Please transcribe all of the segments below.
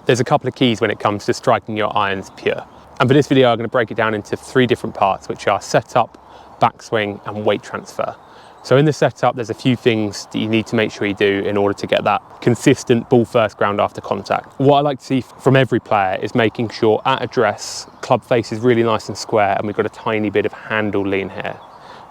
There's a couple of keys when it comes to striking your irons pure. And for this video, I'm going to break it down into 3 different parts, which are setup, backswing, and weight transfer. So in the setup, there's a few things that you need to make sure you do in order to get that consistent ball first, ground after contact. What I like to see from every player is making sure at address, club face is really nice and square, and we've got a tiny bit of handle lean here.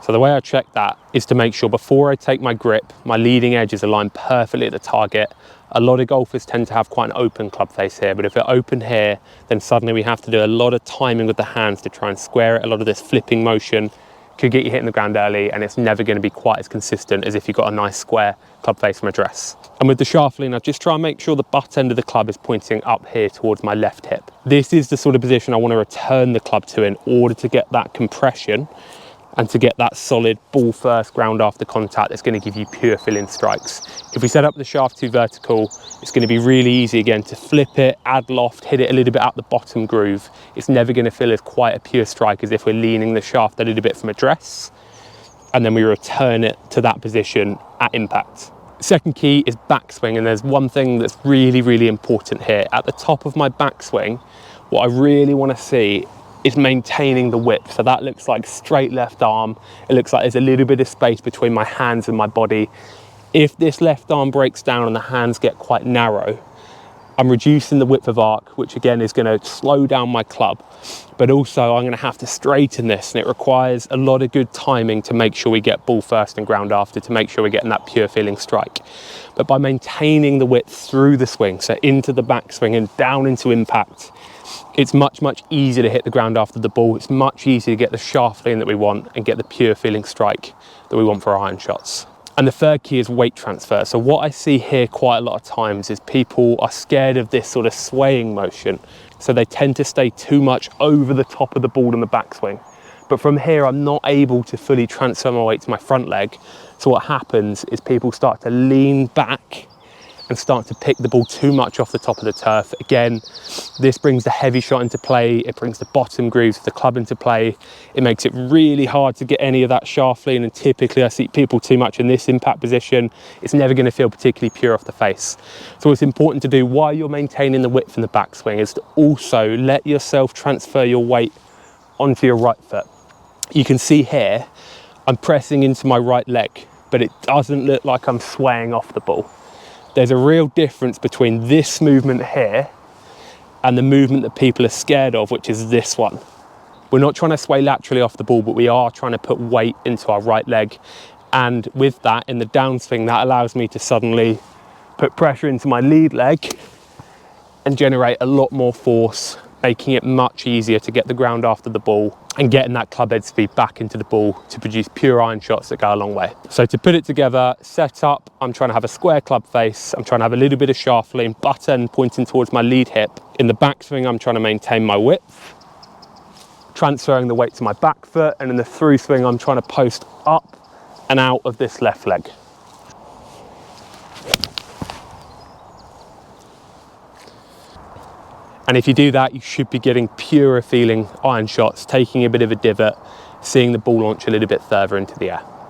So the way I check that is to make sure before I take my grip, my leading edge is aligned perfectly at the target. A lot of golfers tend to have quite an open club face here, but if they're open here, then suddenly we have to do a lot of timing with the hands to try and square it. A lot of this flipping motion could get you hitting the ground early, and it's never going to be quite as consistent as if you've got a nice square club face from address. And with the shaft lean, I just try and make sure the butt end of the club is pointing up here towards my left hip. This is the sort of position I want to return the club to in order to get that compression and to get that solid ball first, ground after contact that's going to give you pure fill-in strikes. If we set up the shaft too vertical, it's going to be really easy again to flip it, add loft, hit it a little bit out the bottom groove. It's never going to feel as quite a pure strike as if we're leaning the shaft a little bit from address, and then we return it to that position at impact. Second key is backswing, and there's one thing that's really, really important here. At the top of my backswing, what I really want to see is maintaining the width. So that looks like straight left arm. It looks like there's a little bit of space between my hands and my body. If this left arm breaks down and the hands get quite narrow, I'm reducing the width of arc, which again is going to slow down my club, but also I'm going to have to straighten this, and it requires a lot of good timing to make sure we get ball first and ground after, to make sure we're getting that pure feeling strike. But by maintaining the width through the swing, so into the backswing and down into impact, it's much, much easier to hit the ground after the ball. It's much easier to get the shaft lean that we want and get the pure feeling strike that we want for our iron shots. And the third key is weight transfer. So what I see here quite a lot of times is people are scared of this sort of swaying motion. So they tend to stay too much over the top of the ball in the backswing. But from here, I'm not able to fully transfer my weight to my front leg. So what happens is people start to lean back and start to pick the ball too much off the top of the turf. Again, this brings the heavy shot into play. It brings the bottom grooves of the club into play. It makes it really hard to get any of that shaft lean, and typically I see people too much in this impact position. It's never going to feel particularly pure off the face. So what's important to do while you're maintaining the width in the backswing is to also let yourself transfer your weight onto your right foot. You can see here, I'm pressing into my right leg, but it doesn't look like I'm swaying off the ball. There's a real difference between this movement here and the movement that people are scared of, which is this one. We're not trying to sway laterally off the ball, but we are trying to put weight into our right leg. And with that, in the downswing, that allows me to suddenly put pressure into my lead leg and generate a lot more force, making it much easier to get the ground after the ball and getting that club head speed back into the ball to produce pure iron shots that go a long way. So to put it together, set up, I'm trying to have a square club face. I'm trying to have a little bit of shaft lean, butt end pointing towards my lead hip. In the backswing, I'm trying to maintain my width, transferring the weight to my back foot. And in the through swing, I'm trying to post up and out of this left leg. And if you do that, you should be getting purer feeling iron shots, taking a bit of a divot, seeing the ball launch a little bit further into the air.